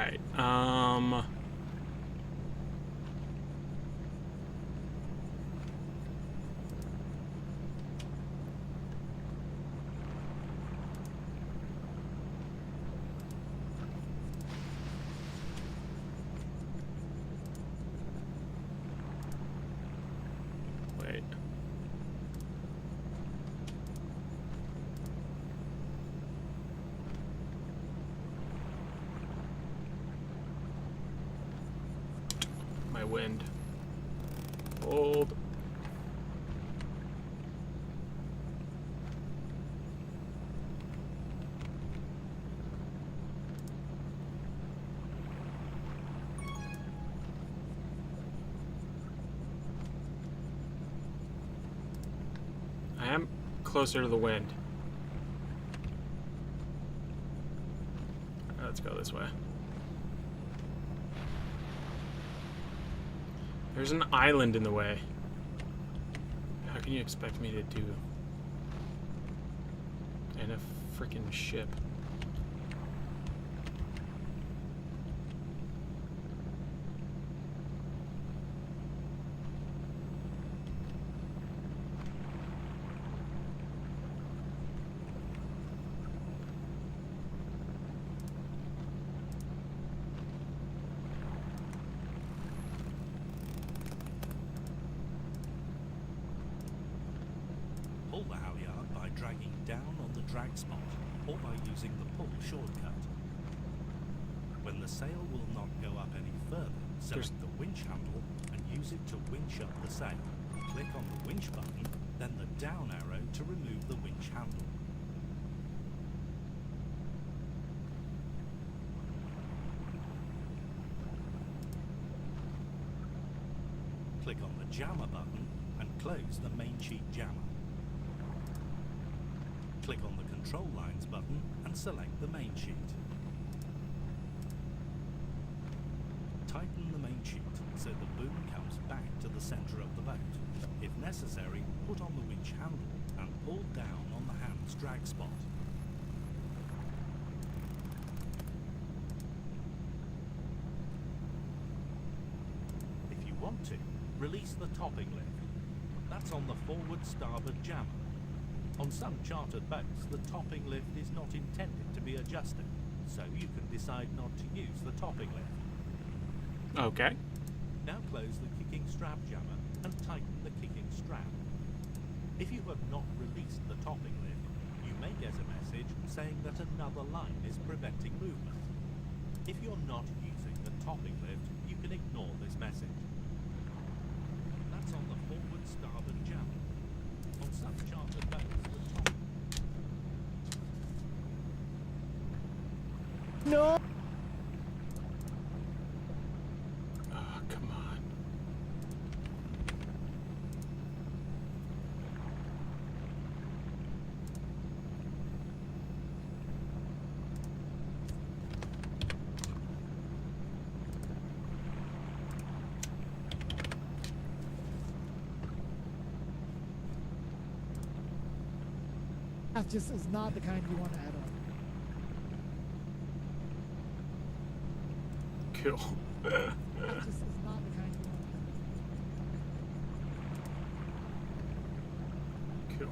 Alright, wait. My wind. Hold. I am closer to the wind. Let's go this way. There's an island in the way. How can you expect me to do? And a freaking ship. Pull the halyard by dragging down on the drag spot or by using the pull shortcut. When the sail will not go up any further, select the winch handle and use it to winch up the sail. Click on the winch button, then the down arrow to remove the winch handle. Click on the jammer button and close the main sheet jammer. Click on the control lines button and select the main sheet. Tighten the main sheet so the boom comes back to the center of the boat. If necessary, put on the winch handle and pull down on the hand's drag spot. If you want to, release the topping lift. That's on the forward starboard jammer. On some chartered boats, the topping lift is not intended to be adjusted, so you can decide not to use the topping lift. Okay. Now close the kicking strap jammer and tighten the kicking strap. If you have not released the topping lift, you may get a message saying that another line is preventing movement. If you're not using the topping lift, you can ignore this message. That's on the forward starboard jammer. On some chartered boats, the top... No! Oh, come on. That just is not the kind you want to add on. Cool. That just is not the kind you want to Cool.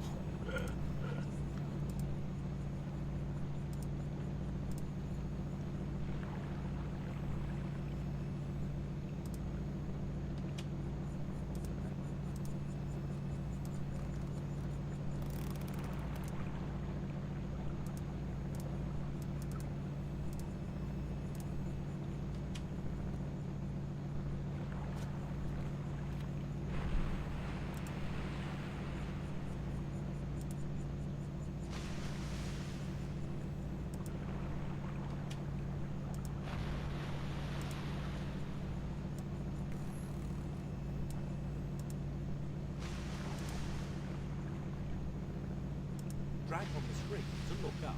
Drag on the string to look up.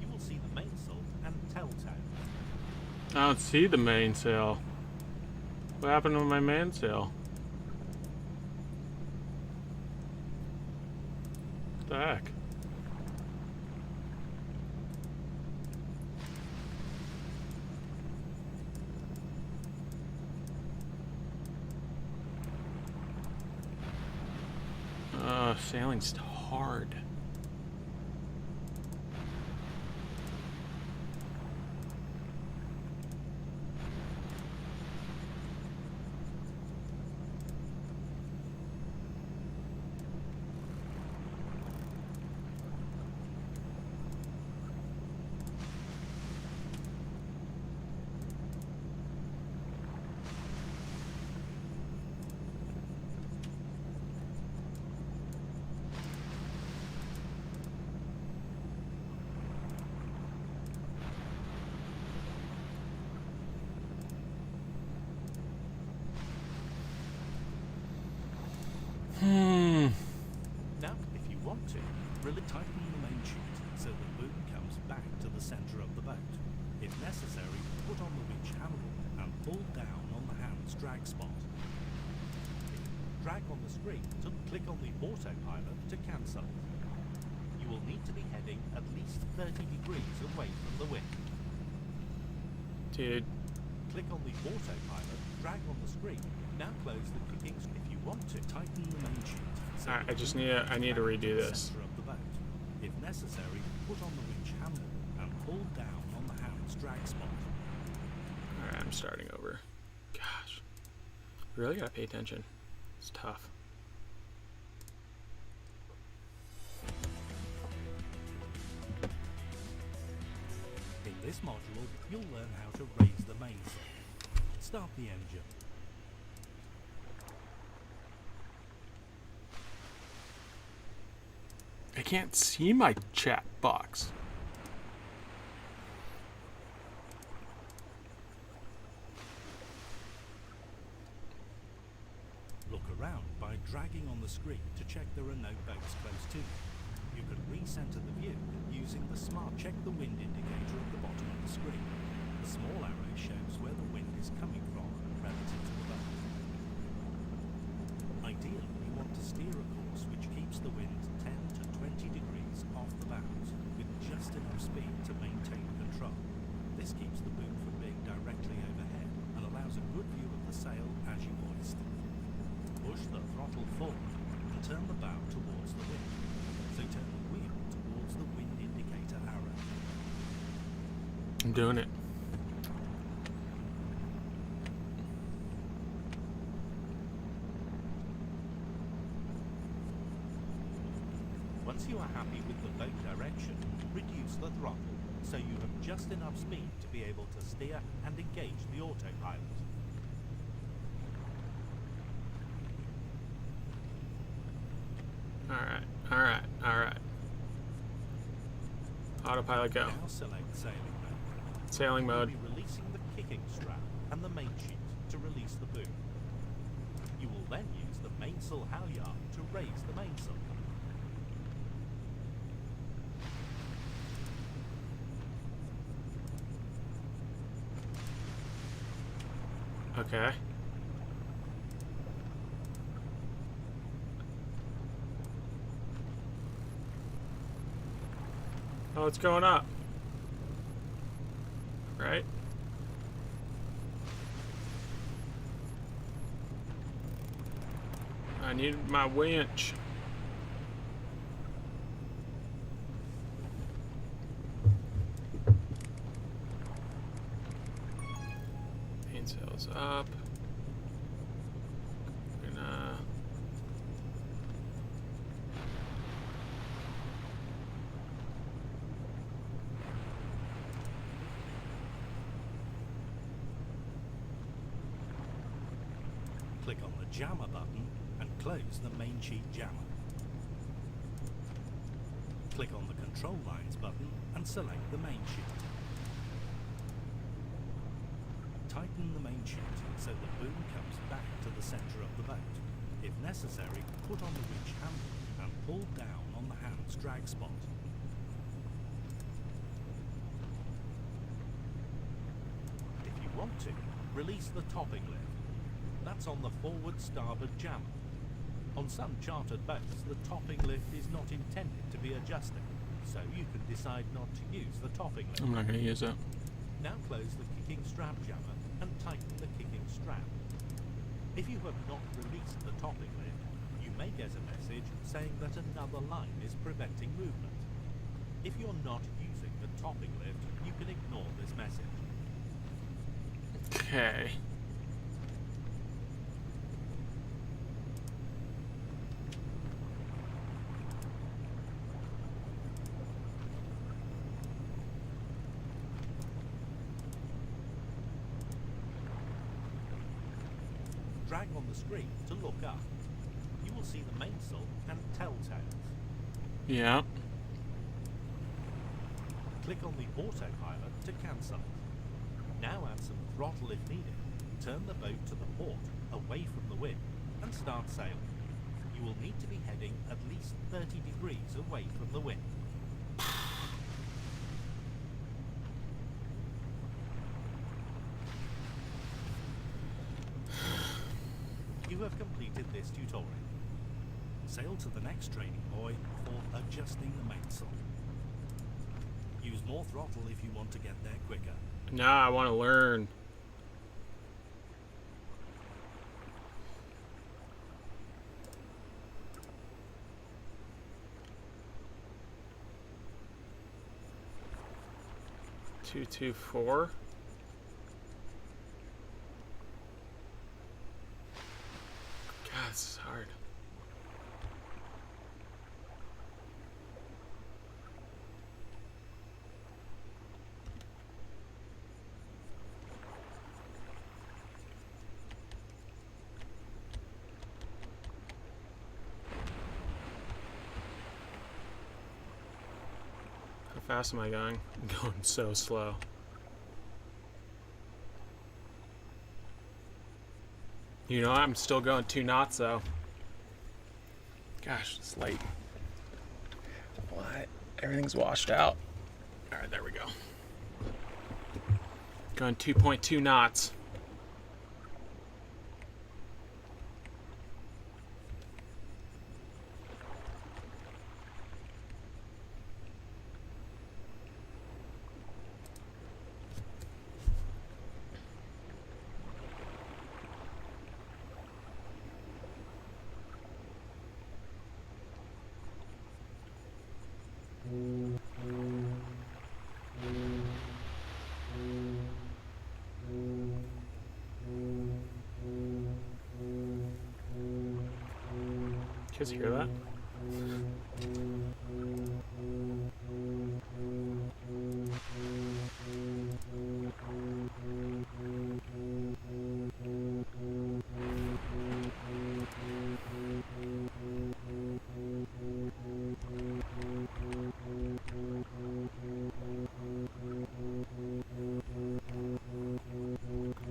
You will see the mainsail and telltale. I don't see the mainsail. What happened to my mainsail? What the heck? Sailing's hard. Now, if you want to, really tighten the main sheet so the boom comes back to the center of the boat. If necessary, put on the winch handle and pull down on the hand's drag spot. Drag on the screen to click on the autopilot to cancel. You will need to be heading at least 30 degrees away from the wind. Dude. Click on the autopilot, drag on the screen. Now close the kicking. If you want to, tighten the main sheet. So Alright, I need to redo this. center of the boat. If necessary, put on the winch handle and pull down on the hand's drag spot. Alright, I'm starting over. Gosh. Really gotta pay attention. It's tough. In this module, you'll learn how to raise the mainsail. Start the engine. I can't see my chat box. Look around by dragging on the screen to check there are no boats close to you. You can recenter the view using the smart check the wind indicator at the bottom of the screen. The small arrow shows where the wind is coming from relative to the boat. Ideally, you want to steer a course which keeps the wind 10 to 20 degrees off the bows with just enough speed to maintain control. This keeps the boom from being directly overhead and allows a good view of the sail as you hoist. Push the throttle forward and turn the bow towards the wind. So turn the wheel towards the wind indicator arrow. I'm doing it. Once you are happy with the boat direction, reduce the throttle so you have just enough speed to be able to steer and engage the autopilot. Alright. Autopilot go. Now select sailing mode. Sailing mode. You'll be releasing the kicking strap and the main sheet to release the boom. You will then use the mainsail halyard to raise the mainsail. Okay. Oh, it's going up. Right? I need my winch. Mainsail's up. Gonna Click on the jammer button and close the main sheet jammer. Click on the control lines button and select the main sheet. Tighten the main sheet so the boom comes back to the center of the boat. If necessary, put on the winch handle and pull down on the hand's drag spot. If you want to, release the topping lift. That's on the forward starboard jammer. On some chartered boats, the topping lift is not intended to be adjusted, so you can decide not to use the topping lift. I'm not going to use it. Now close the kicking strap jammer and tighten the kicking strap. If you have not released the topping lift, you may get a message saying that another line is preventing movement. If you're not using the topping lift, you can ignore this message. Okay. Drag on the screen to look up. You will see the mainsail and telltales. Yeah. Click on the autopilot to cancel. Now add some throttle if needed. Turn the boat to the port, away from the wind, and start sailing. You will need to be heading at least 30 degrees away from the wind. You have completed this tutorial. Sail to the next training buoy for adjusting the mainsail. Use more throttle if you want to get there quicker. No, I want to learn. Two, 2, 4. God, this is hard. How fast am I going? I'm going so slow. You know, I'm still going 2 knots though. Gosh, it's late. What? Everything's washed out. Alright, there we go. Going 2.2 knots. Kids hear that?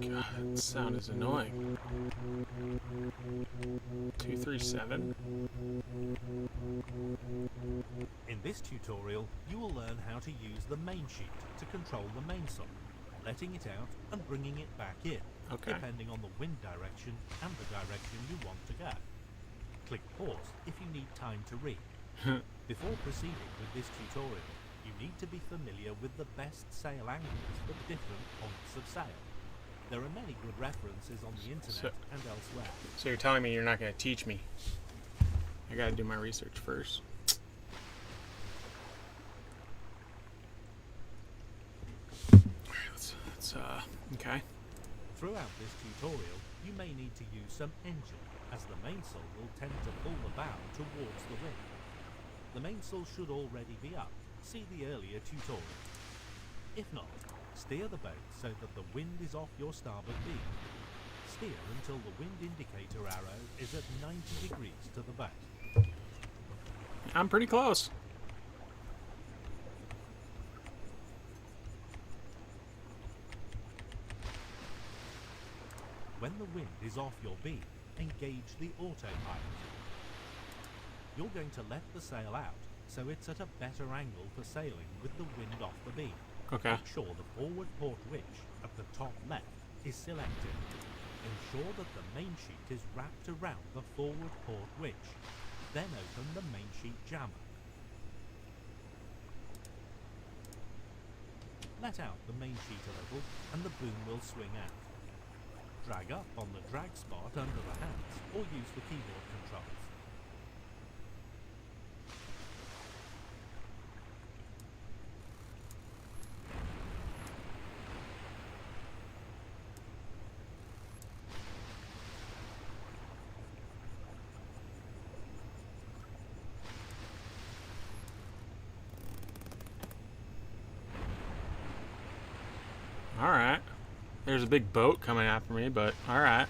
God, that sound is annoying. 237. In this tutorial, you will learn how to use the main sheet to control the mainsail, letting it out and bringing it back in, Okay. depending on the wind direction and the direction you want to go. Click pause if you need time to read. Before proceeding with this tutorial, you need to be familiar with the best sail angles for different points of sail. There are many good references on the internet and elsewhere. So you're telling me you're not going to teach me? I got to do my research first. Okay. Throughout this tutorial, you may need to use some engine, as the mainsail will tend to pull the bow towards the wind. The mainsail should already be up. See the earlier tutorial. If not, steer the boat so that the wind is off your starboard beam. Steer until the wind indicator arrow is at 90 degrees to the boat. I'm pretty close. When the wind is off your beam, engage the autopilot. You're going to let the sail out, so it's at a better angle for sailing with the wind off the beam. Okay. Make sure the forward port witch at the top left is selected. Ensure that the main sheet is wrapped around the forward port witch. Then open the main sheet jammer. Let out the main sheet a little and the boom will swing out. Drag up on the drag spot under the hands or use the keyboard controls. There's a big boat coming after me, but alright.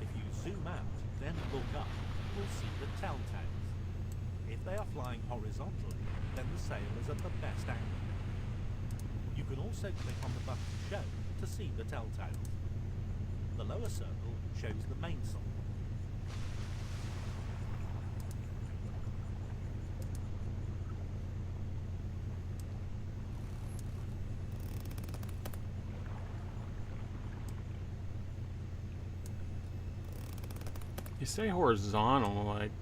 If you zoom out, then look up, you will see the telltales. If they are flying horizontally, then the sail is at the best angle. You can also click on the button Show to see the telltales. The lower circle shows the mainsail. You say horizontal, like...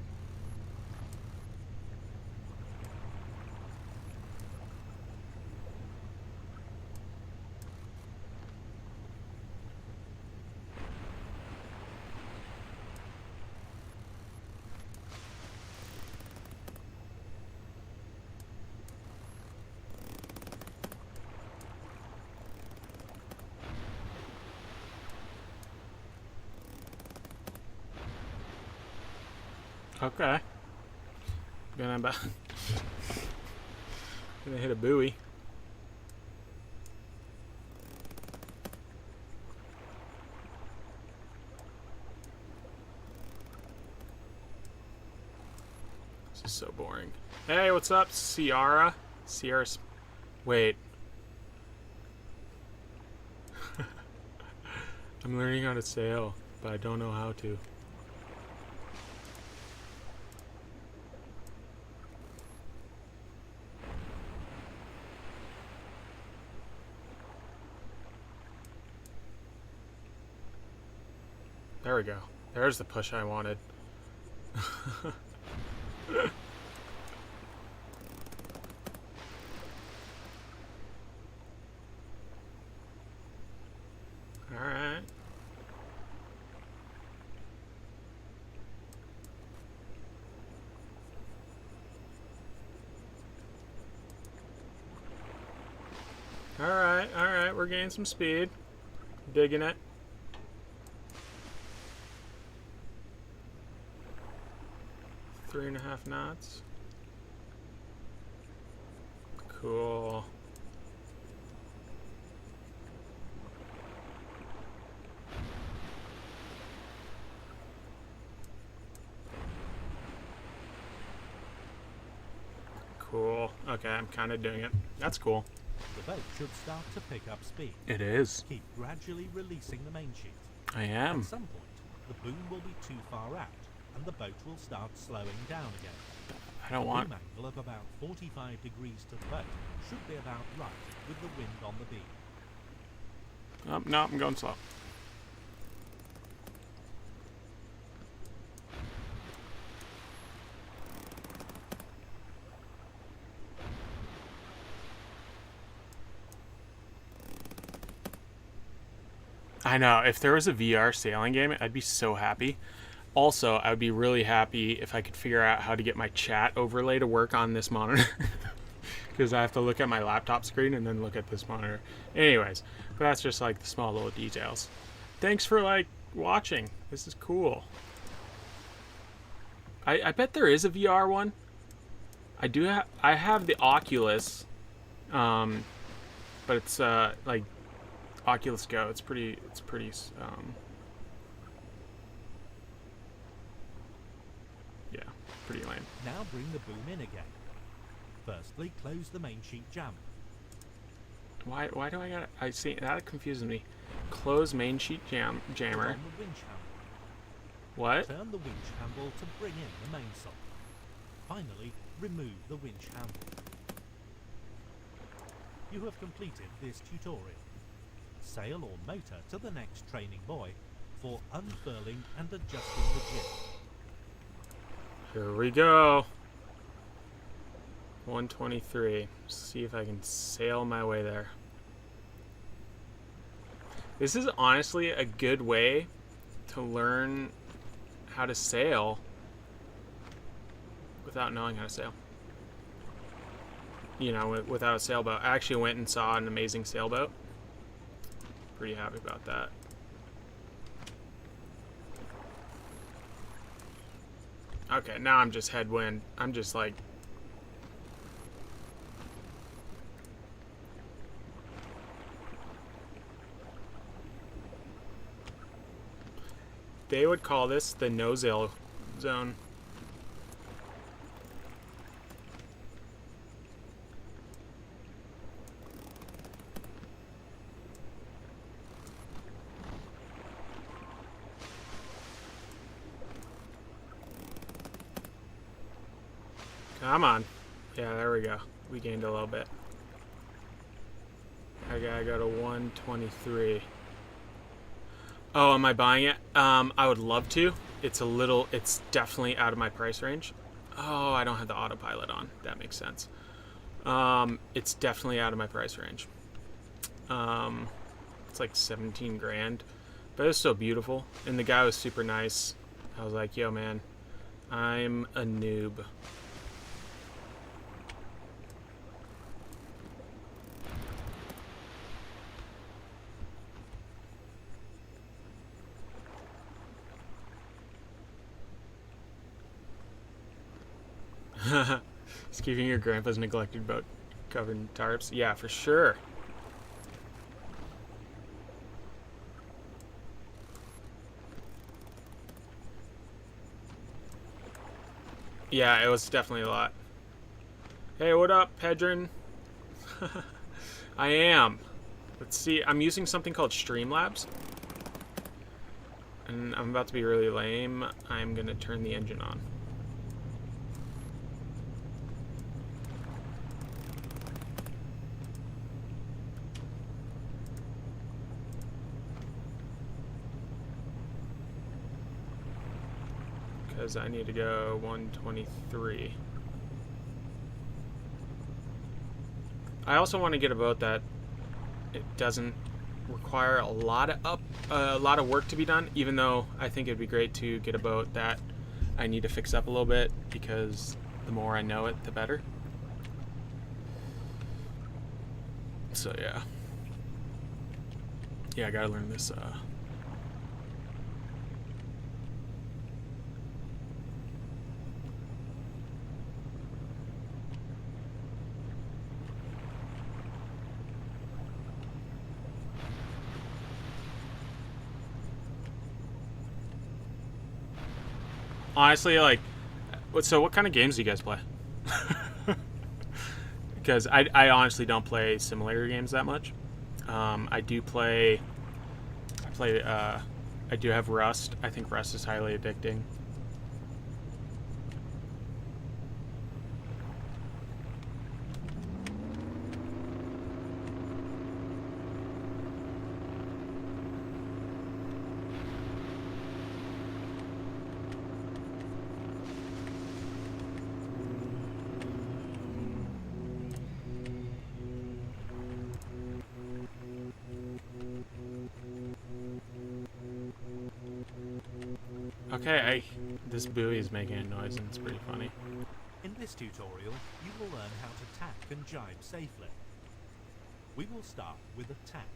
Okay. Gonna hit a buoy. This is so boring. Hey, what's up, Sierra? Sierra's... Wait. I'm learning how to sail, but I don't know how to. There we go. There's the push I wanted. Alright. Alright, we're gaining some speed. Digging it. Three and a half knots. Cool. Cool. Okay, I'm kind of doing it. That's cool. The boat should start to pick up speed. It is. Keep gradually releasing the main sheet. I am. At some point, the boom will be too far out, and the boat will start slowing down again. I don't want... Boom angle of about 45 degrees to the boat should be about right with the wind on the beam. Oh, no, I'm going slow. I know, if there was a VR sailing game, I'd be so happy. Also, I would be really happy if I could figure out how to get my chat overlay to work on this monitor. Because I have to look at my laptop screen and then look at this monitor. Anyways, but that's just like the small little details. Thanks for like watching. This is cool. I bet there is a VR one. I have the Oculus, but it's like Oculus Go. It's pretty yeah, pretty lame. Now bring the boom in again. Firstly, close the main sheet jammer. Why do I gotta... I see, that confuses me. Close main sheet jammer. Turn the winch handle. What? Turn the winch handle to bring in the mainsail. Finally, remove the winch handle. You have completed this tutorial. Sail or motor to the next training buoy for unfurling and adjusting the jib. Here we go. 123. See if I can sail my way there. This is honestly a good way to learn how to sail without knowing how to sail. You know, without a sailboat. I actually went and saw an amazing sailboat. Pretty happy about that. Okay, now I'm just headwind. I'm just like... They would call this the no-sail zone. Come on. Yeah, there we go. We gained a little bit. I gotta go to 123. Oh, am I buying it? I would love to. It's definitely out of my price range. Oh, I don't have the autopilot on. That makes sense. It's definitely out of my price range. It's like 17 grand, but it was so beautiful. And the guy was super nice. I was like, yo, man, I'm a noob. Just keeping your grandpa's neglected boat covered in tarps. Yeah, for sure. Yeah, it was definitely a lot. Hey, what up, Pedrin? I am. Let's see. I'm using something called Streamlabs. And I'm about to be really lame. I'm going to turn the engine on. Because I need to go 123. I also want to get a boat that it doesn't require a lot of work to be done, even though I think it'd be great to get a boat that I need to fix up a little bit, because the more I know it, the better. So yeah. Yeah, I gotta learn this honestly, like, so what kind of games do you guys play? Because I honestly don't play simulator games that much. I do have Rust. I think Rust is highly addicting. Okay, this buoy is making a noise and it's pretty funny. In this tutorial, you will learn how to tack and jibe safely. We will start with a tack.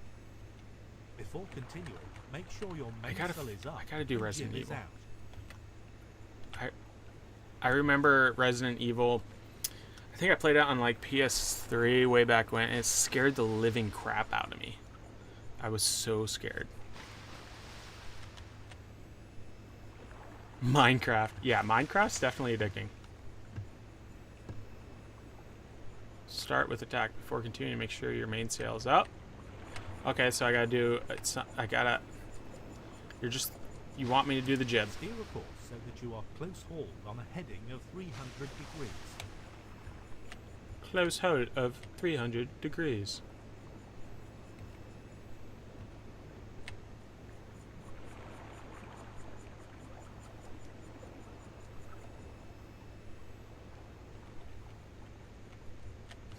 Before continuing, make sure your mainsail is up. I gotta do and Resident jib is Evil. out. I remember Resident Evil. I think I played it on like PS3 way back when, and it scared the living crap out of me. I was so scared. Minecraft. Yeah, Minecraft's definitely addicting. Start with attack before continuing. Make sure your mainsail is up. Okay, so I gotta do. You want me to do the jib? Steer a course so that you are close hauled on a heading of 300 degrees. Close hold of 300 degrees.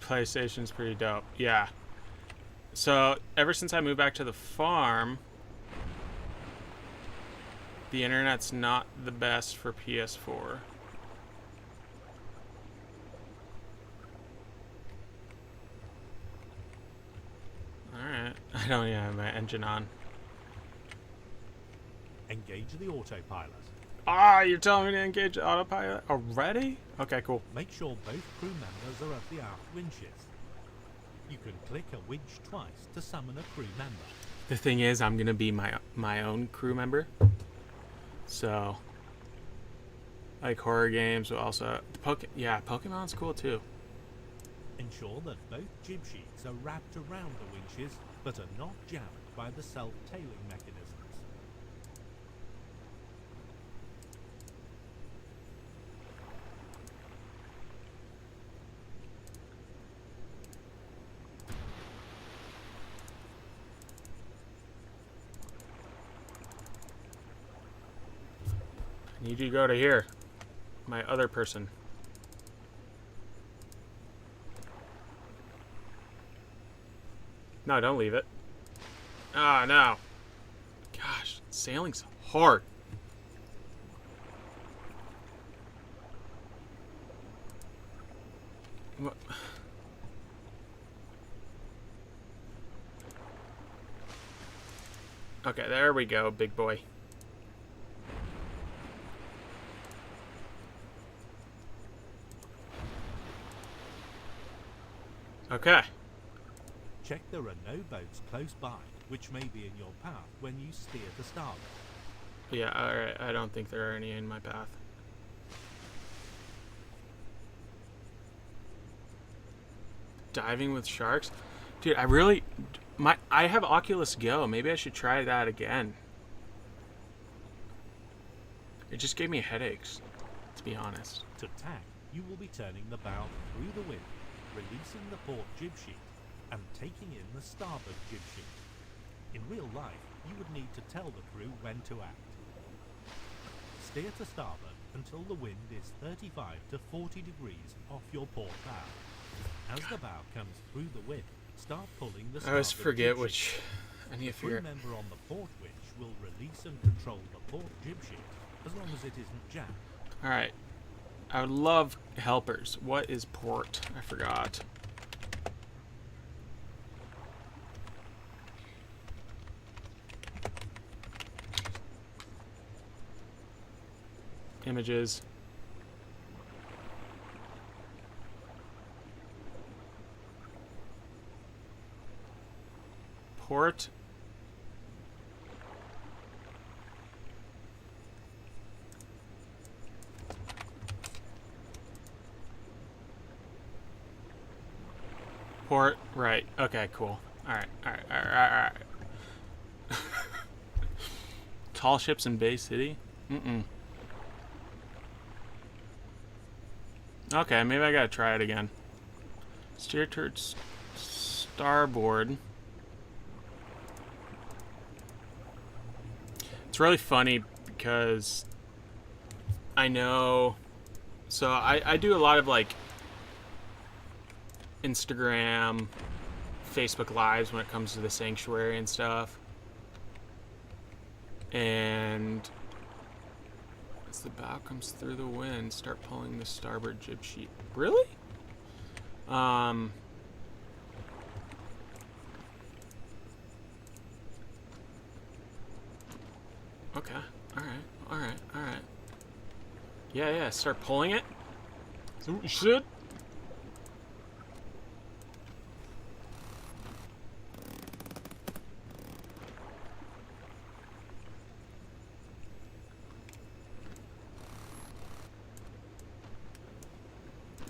PlayStation's pretty dope. Yeah. So ever since I moved back to the farm, the internet's not the best for PS4. I don't even have my engine on. Engage the autopilot. Ah, you're telling me to engage the autopilot already? Okay, cool. Make sure both crew members are at the aft winches. You can click a winch twice to summon a crew member. The thing is, I'm gonna be my own crew member. So, like horror games, but also Pokemon's cool too. Ensure that both jib sheets are wrapped around the winches, but are not jammed by the self-tailing mechanisms. I need you to go to here. My other person. No, don't leave it. Ah, no. Gosh, sailing's hard. What? Okay, there we go, big boy. Okay. Check there are no boats close by, which may be in your path when you steer to starboard. Yeah, alright. I don't think there are any in my path. Diving with sharks? Dude, I have Oculus Go. Maybe I should try that again. It just gave me headaches, to be honest. To tack, you will be turning the bow through the wind, releasing the port jib sheet, and taking in the starboard jib sheet. In real life, you would need to tell the crew when to act. Steer to starboard until the wind is 35 to 40 degrees off your port bow. As the bow comes through the wind, start pulling the starboard I always forget jib which. sheet. I need The to crew figure. member on the port winch will release and control the port jib sheet as long as it isn't jammed. Alright. I would love helpers. What is port? I forgot. Images. Port. Port, right. Okay, cool. Alright. Tall ships in Bay City? Okay, maybe I gotta try it again. Steer towards starboard. It's really funny because I know... So I do a lot of like Instagram, Facebook Lives when it comes to the sanctuary and stuff. And as the bow comes through the wind, start pulling the starboard jib sheet. Really? Okay. Alright. Yeah, start pulling it. Is that what you said?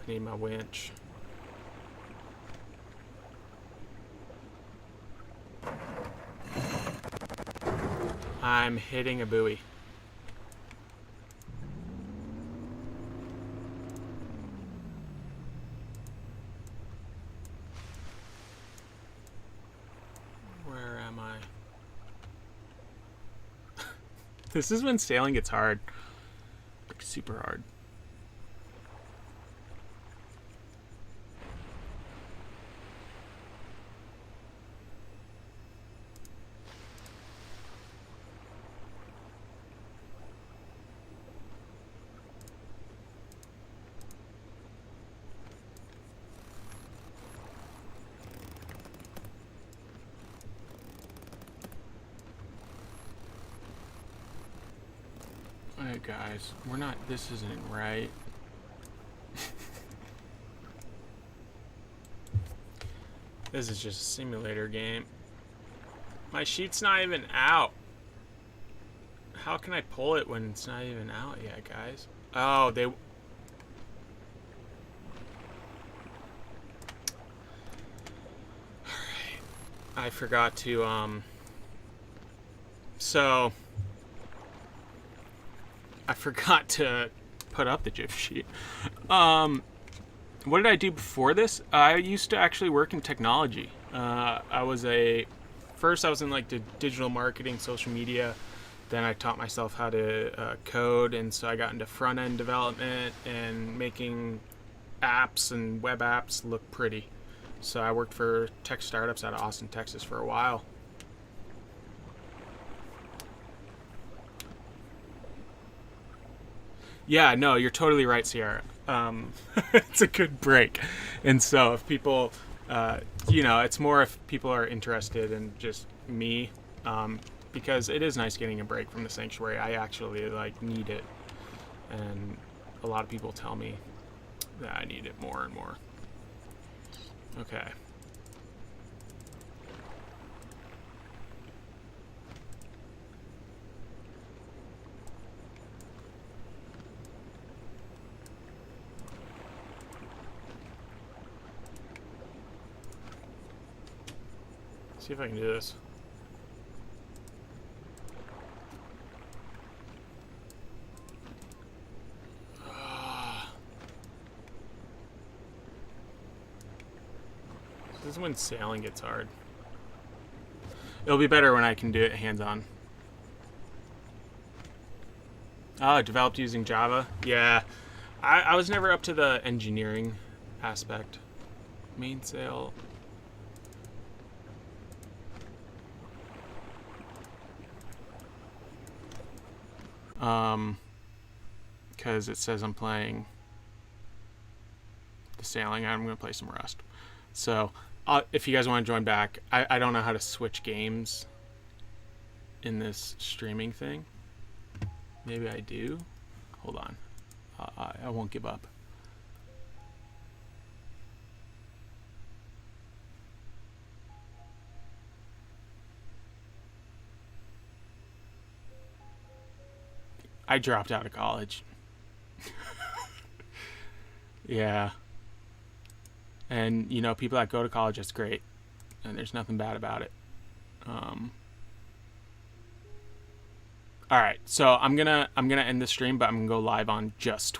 I need my winch. I'm hitting a buoy. Where am I? This is when sailing gets hard. Like super hard. Alright guys, we're not, this isn't right. This is just a simulator game. My sheet's not even out. How can I pull it when it's not even out yet, guys? Oh, they... Alright. I forgot to, So... I forgot to put up the GIF sheet. What did I do before this? I used to actually work in technology. First I was in like the digital marketing, social media. Then I taught myself how to code, and so I got into front-end development and making apps and web apps look pretty. So I worked for tech startups out of Austin, Texas for a while. Yeah, no, you're totally right, Sierra. It's a good break. And so if people, it's more if people are interested in just me, because it is nice getting a break from the sanctuary. I actually, need it. And a lot of people tell me that I need it more and more. Okay. See if I can do this. This is when sailing gets hard. It'll be better when I can do it hands-on. Oh, developed using Java? Yeah. I was never up to the engineering aspect. Main sail. Because it says I'm playing the sailing, I'm going to play some Rust. So, if you guys want to join back, I don't know how to switch games in this streaming thing. Maybe I do. Hold on. I won't give up. I dropped out of college. Yeah. And, people that go to college, that's great. And there's nothing bad about it. Alright, so I'm gonna end the stream, but I'm gonna go live on just